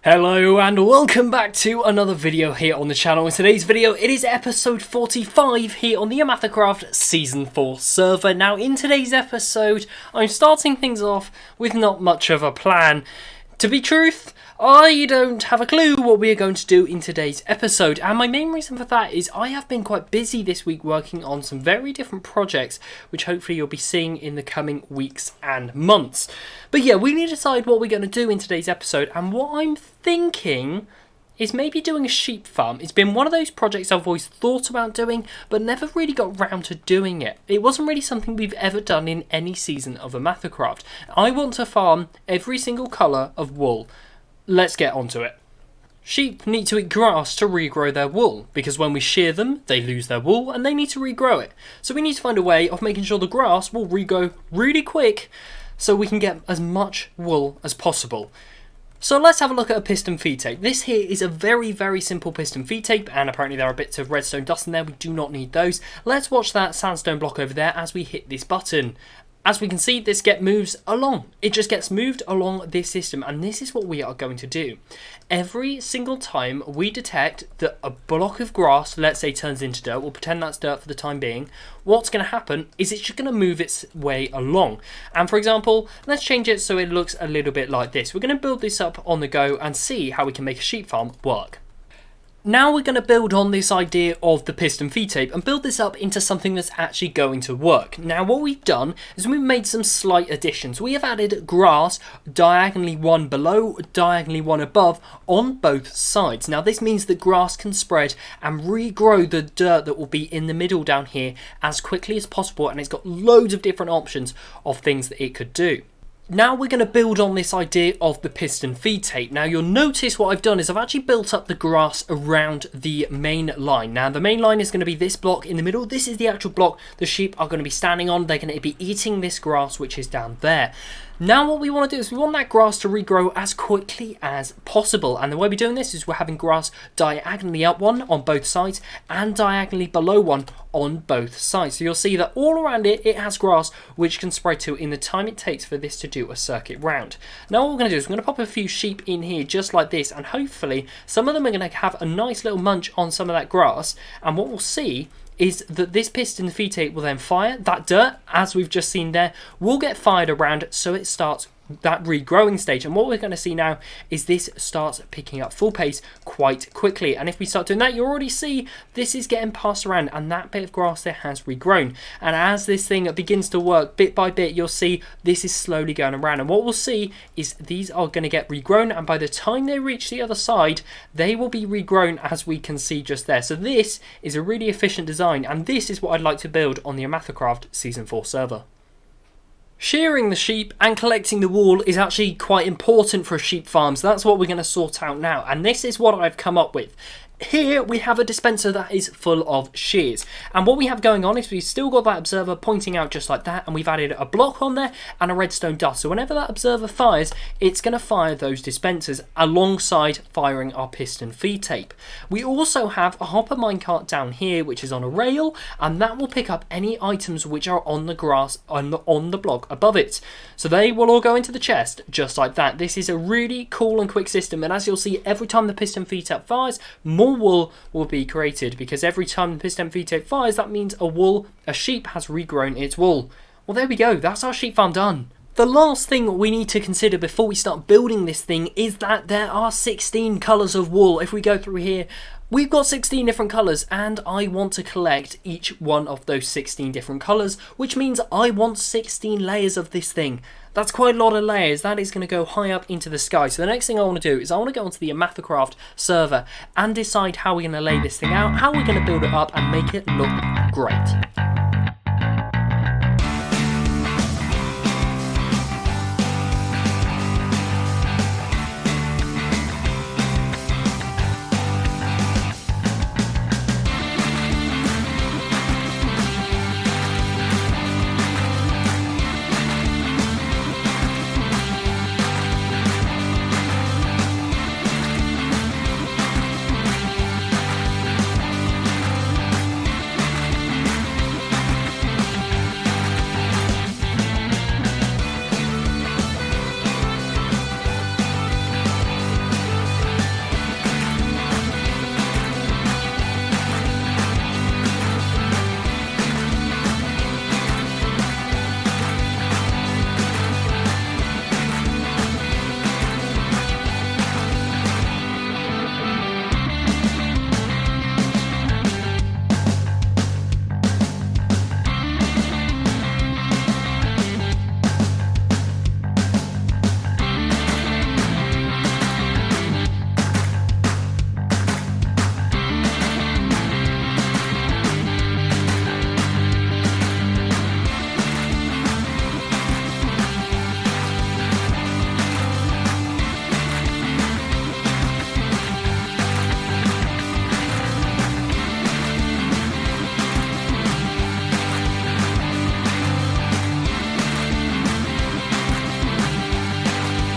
Hello and welcome back to another video here on the channel. In today's video, it is episode 45 here on the OmathaCraft Season 4 server. Now in today's episode, I'm starting things off with not much of a plan. To be truth, I don't have a clue what we are going to do in today's episode, and my main reason for that is I have been quite busy this week working on some very different projects, which hopefully you'll be seeing in the coming weeks and months. But yeah, we need to decide what we're going to do in today's episode, and what I'm thinking is maybe doing a sheep farm. It's been one of those projects I've always thought about doing, but never really got round to doing it. It wasn't really something we've ever done in any season of OmathaCraft. I want to farm every single colour of wool. Let's get onto it. Sheep need to eat grass to regrow their wool, because when we shear them, they lose their wool and they need to regrow it. So we need to find a way of making sure the grass will regrow really quick so we can get as much wool as possible. So let's have a look at a piston feed tape. This here is a very, very simple piston feed tape, and apparently there are bits of redstone dust in there. We do not need those. Let's watch that sandstone block over there as we hit this button. As we can see, this moves along. It just gets moved along this system, and this is what we are going to do. Every single time we detect that a block of grass, let's say, turns into dirt, we'll pretend that's dirt for the time being, what's going to happen is it's just going to move its way along. And for example, let's change it so it looks a little bit like this. We're going to build this up on the go and see how we can make a sheep farm work. Now we're going to build on this idea of the piston feed tape and build this up into something that's actually going to work. Now what we've done is we've made some slight additions. We have added grass diagonally one below, diagonally one above on both sides. Now this means that grass can spread and regrow the dirt that will be in the middle down here as quickly as possible, and it's got loads of different options of things that it could do. Now we're going to build on this idea of the piston feed tape. Now you'll notice what I've done is I've actually built up the grass around the main line. Now the main line is going to be this block in the middle. This is the actual block the sheep are going to be standing on. They're going to be eating this grass which is down there. Now what we want to do is we want that grass to regrow as quickly as possible, and the way we're doing this is we're having grass diagonally up one on both sides and diagonally below one on both sides. So you'll see that all around it, it has grass which can spread to in the time it takes for this to do a circuit round. Now what we're going to do is we're going to pop a few sheep in here just like this, and hopefully some of them are going to have a nice little munch on some of that grass, and what we'll see is that this piston feed tape will then fire. That dirt, as we've just seen there, will get fired around so it starts that regrowing stage, and what we're going to see now is this starts picking up full pace quite quickly. And if we start doing that, you already see this is getting passed around and that bit of grass there has regrown, and as this thing begins to work bit by bit, you'll see this is slowly going around, and what we'll see is these are going to get regrown, and by the time they reach the other side they will be regrown, as we can see just there. So this is a really efficient design, and this is what I'd like to build on the OmathaCraft Season 4 server. Shearing the sheep and collecting the wool is actually quite important for a sheep farm, so that's what we're going to sort out now, and this is what I've come up with. Here we have a dispenser that is full of shears, and what we have going on is we've still got that observer pointing out just like that, and we've added a block on there and a redstone dust, so whenever that observer fires, it's going to fire those dispensers alongside firing our piston feed tape. We also have a hopper minecart down here which is on a rail, and that will pick up any items which are on the grass on the block above it, so they will all go into the chest just like that. This is a really cool and quick system, and as you'll see, every time the piston feed tape fires, more wool will be created, because every time the piston feed tape fires, that means a sheep has regrown its wool. Well, there we go, that's our sheep farm done. The last thing we need to consider before we start building this thing is that there are 16 colours of wool. If we go through here, we've got 16 different colours, and I want to collect each one of those 16 different colours, which means I want 16 layers of this thing. That's quite a lot of layers. That is going to go high up into the sky. So the next thing I want to do is I want to go onto the OmathaCraft server and decide how we're going to lay this thing out, how we're going to build it up and make it look great.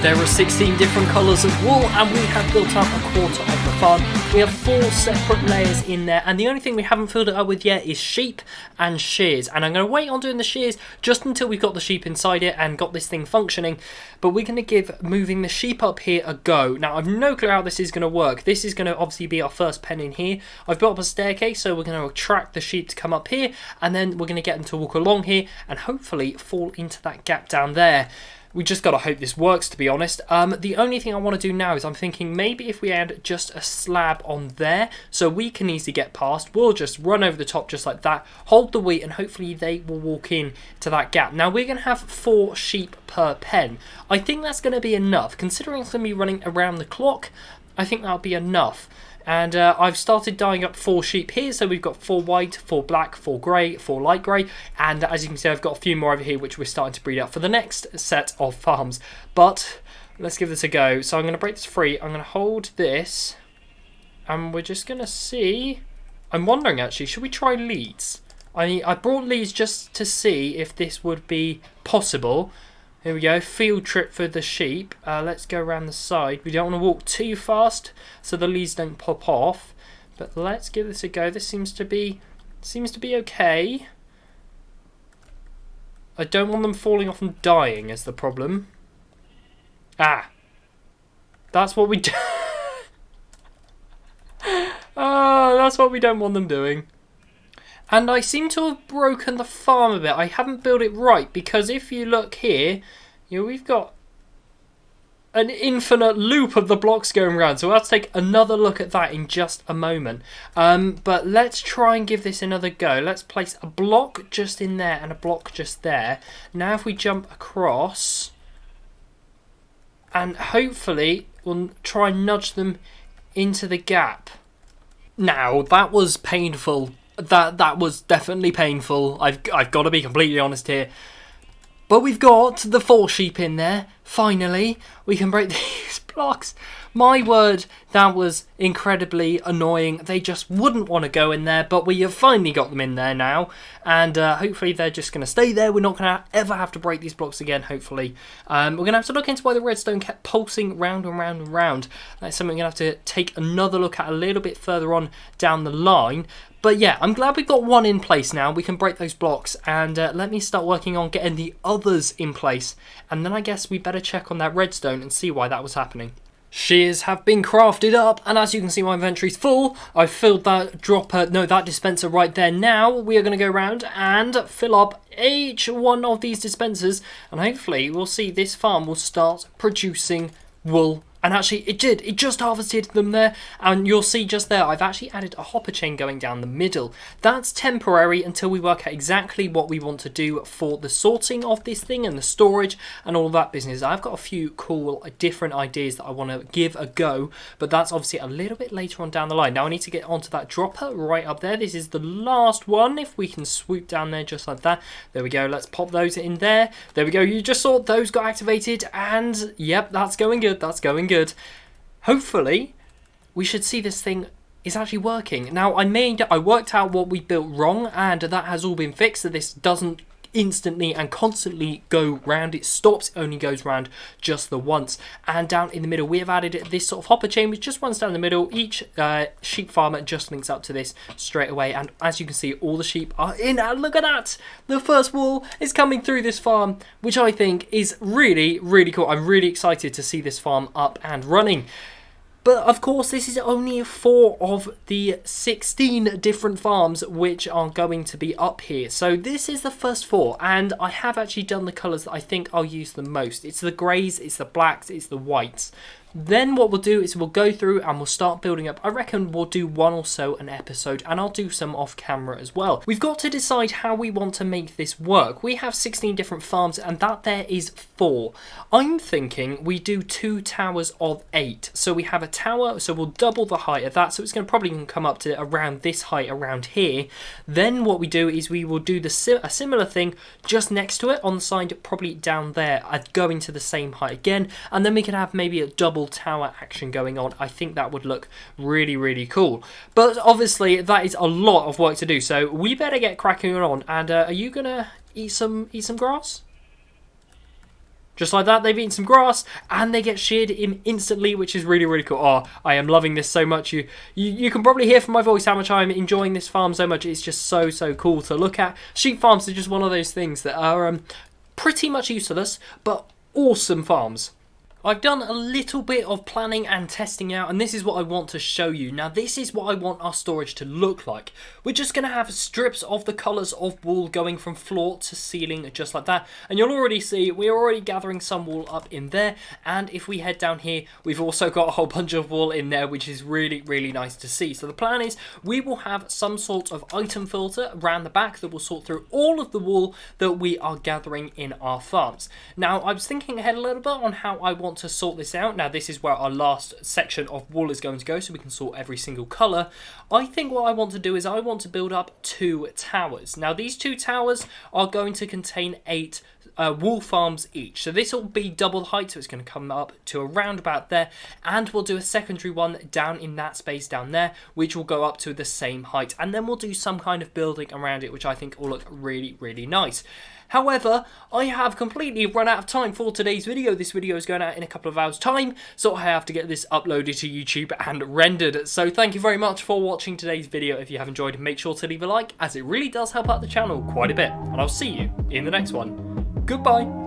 There are 16 different colours of wool, and we have built up a quarter of the farm. We have 4 separate layers in there, and the only thing we haven't filled it up with yet is sheep and shears. And I'm going to wait on doing the shears just until we've got the sheep inside it and got this thing functioning. But we're going to give moving the sheep up here a go. Now, I've no clue how this is going to work. This is going to obviously be our first pen in here. I've built up a staircase, so we're going to attract the sheep to come up here, and then we're going to get them to walk along here and hopefully fall into that gap down there. We just got to hope this works, to be honest. The only thing I want to do now is I'm thinking maybe if we add just a slab on there so we can easily get past, we'll just run over the top just like that, hold the wheat, and hopefully they will walk in to that gap. Now, we're going to have 4 sheep per pen. I think that's going to be enough. Considering it's going to be running around the clock, I think that'll be enough. And I've started dyeing up 4 sheep here, so we've got 4 white, 4 black, 4 grey, 4 light grey, and as you can see I've got a few more over here which we're starting to breed out for the next set of farms. But let's give this a go. So I'm going to break this free, I'm going to hold this, and we're just going to see. I'm wondering actually, should we try leads? I brought leads just to see if this would be possible. Here we go, field trip for the sheep. Let's go around the side. We don't want to walk too fast so the leads don't pop off. But let's give this a go. This seems to be okay. I don't want them falling off and dying is the problem. Ah. That's what we do. Oh, that's what we don't want them doing. And I seem to have broken the farm a bit. I haven't built it right, because if you look here, we've got an infinite loop of the blocks going around. So we'll have to take another look at that in just a moment. But let's try and give this another go. Let's place a block just in there and a block just there. Now if we jump across, and hopefully we'll try and nudge them into the gap. Now, that was painful. That was definitely painful. I've got to be completely honest here. But we've got the 4 sheep in there. Finally, we can break these blocks. My word, that was incredibly annoying. They just wouldn't want to go in there, but we have finally got them in there now. And hopefully they're just going to stay there. We're not going to ever have to break these blocks again, hopefully. We're going to have to look into why the redstone kept pulsing round and round and round. That's something we're going to have to take another look at a little bit further on down the line. But yeah, I'm glad we've got one in place now. We can break those blocks, and let me start working on getting the others in place. And then I guess we better check on that redstone and see why that was happening. Shears have been crafted up, and as you can see my inventory's full. I've filled that that dispenser right there. Now we are going to go around and fill up each one of these dispensers, and hopefully we'll see this farm will start producing wool. And actually it did, it just harvested them there, and you'll see just there I've actually added a hopper chain going down the middle. That's temporary until we work out exactly what we want to do for the sorting of this thing and the storage and all that business. I've got a few cool different ideas that I want to give a go, but that's obviously a little bit later on down the line. Now I need to get onto that dropper right up there. This is the last one. If we can swoop down there just like that. There we go, let's pop those in there. There we go, you just saw those got activated, and yep, that's going good, that's going good. Hopefully we should see this thing is actually working. Now I worked out what we built wrong, and that has all been fixed, so this doesn't instantly and constantly go round. It stops, it only goes round just the once. And down in the middle we have added this sort of hopper chain which just runs down the middle. Each sheep farmer just links up to this straight away, and as you can see all the sheep are in, and look at that, the first wool is coming through this farm, which I think is really, really cool. I'm really excited to see this farm up and running. But of course this is only 4 of the 16 different farms which are going to be up here. So this is the first 4, and I have actually done the colours that I think I'll use the most. It's the greys, it's the blacks, it's the whites. Then what we'll do is we'll go through and we'll start building up. I reckon we'll do 1 or so an episode, and I'll do some off camera as well. We've got to decide how we want to make this work. We have 16 different farms, and that there is 4. I'm thinking we do 2 towers of 8. So we have a tower, so we'll double the height of that. So it's going to probably come up to around this height around here. Then what we do is we will do a similar thing just next to it on the side, probably down there, going to the same height again. And then we can have maybe a double tower action going on. I think that would look really, really cool. But obviously that is a lot of work to do, so we better get cracking on. And are you gonna eat some grass? Just like that, they've eaten some grass, and they get sheared in instantly, which is really, really cool. Oh, I am loving this so much. You can probably hear from my voice how much I'm enjoying this farm so much. It's just so, so cool to look at. Sheep farms are just one of those things that are pretty much useless, but awesome farms. I've done a little bit of planning and testing out, and this is what I want to show you. Now, this is what I want our storage to look like. We're just going to have strips of the colours of wool going from floor to ceiling, just like that. And you'll already see, we're already gathering some wool up in there. And if we head down here, we've also got a whole bunch of wool in there, which is really, really nice to see. So the plan is, we will have some sort of item filter around the back that will sort through all of the wool that we are gathering in our farms. Now, I was thinking ahead a little bit on how I want to sort this out. Now, this is where our last section of wool is going to go, so we can sort every single colour. I think what I want to do is I want to build up 2 towers. Now, these 2 towers are going to contain 8 wool farms each. So this will be double height, so it's going to come up to around about there, and we'll do a secondary one down in that space down there, which will go up to the same height, and then we'll do some kind of building around it, which I think will look really, really nice. However, I have completely run out of time for today's video. This video is going out in a couple of hours' time, so I have to get this uploaded to YouTube and rendered. So thank you very much for watching today's video. If you have enjoyed, make sure to leave a like, as it really does help out the channel quite a bit. And I'll see you in the next one. Goodbye.